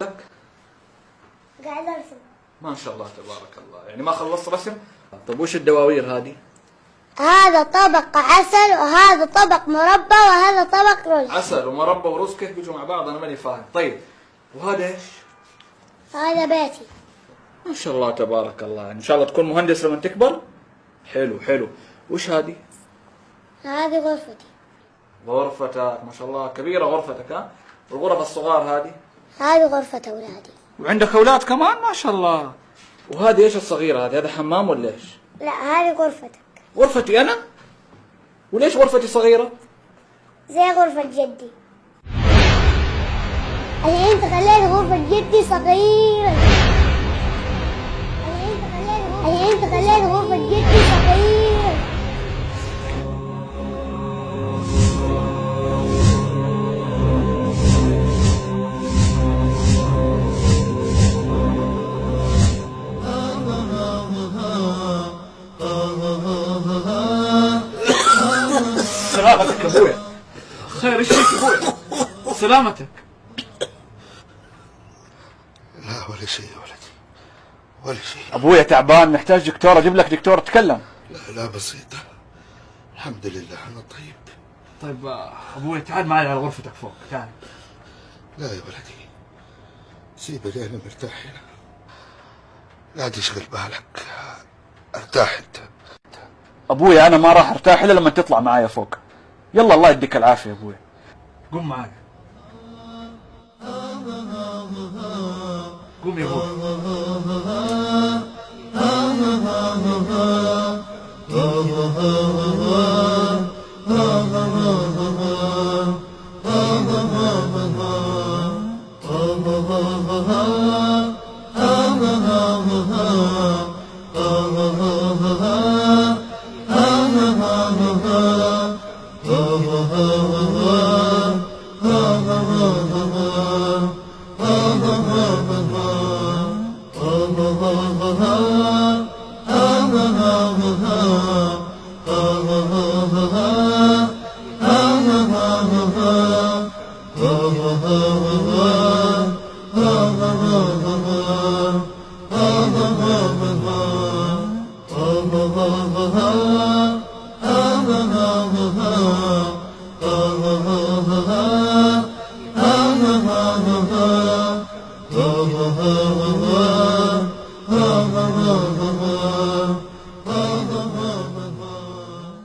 لك؟ قاعد ارسم. ما شاء الله تبارك الله، يعني ما خلصت رسم؟ طيب وش الدواوير هذه؟ هذا طبق عسل وهذا طبق مربى وهذا طبق رز. عسل ومربى ورز كيف بيجوا مع بعض؟ انا ماني فاهم. طيب وهذا ايش؟ هذا بيتي. ما شاء الله تبارك الله، ان شاء الله تكون مهندس لما تكبر. حلو حلو. وش هذه؟ هذه غرفتي. غرفتك ما شاء الله كبيرة غرفتك ها؟ والغرف الصغار هذه؟ هذه غرفة أولادي. وعندك أولاد كمان ما شاء الله. وهذه ايش الصغيرة هذه؟ هذا حمام ولا ايش؟ لا هذه غرفتك. غرفتي أنا؟ وليش غرفتي صغيرة؟ زي غرفة جدي. الحين أنت خليت غرفة جدي صغيرة. الحين أنت خليت غرفة جدي صغيرة. سلامتك يا ابويا. خير ايش فيك ابويا؟ سلامتك. لا ولا شيء يا ولدي، ولا شيء. ابويا تعبان محتاج دكتور، اجيب لك دكتور اتكلم. لا بسيطة، الحمد لله أنا طيب. طيب ابويا تعال معي على غرفتك فوق، تعال. لا يا ولدي سيبني أنا مرتاح هنا، لا تشغل بالك، ارتاح أنت. ابويا انا ما راح ارتاح الا لما تطلع معايا فوق. يلا الله يديك العافيه يا ابويا. قوم معايا. قوم يا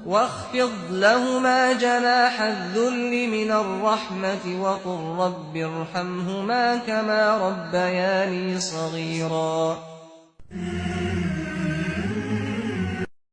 واخفض لهما جناح الذل من الرحمة وقل رب ارحمهما كما ربياني صغيرا.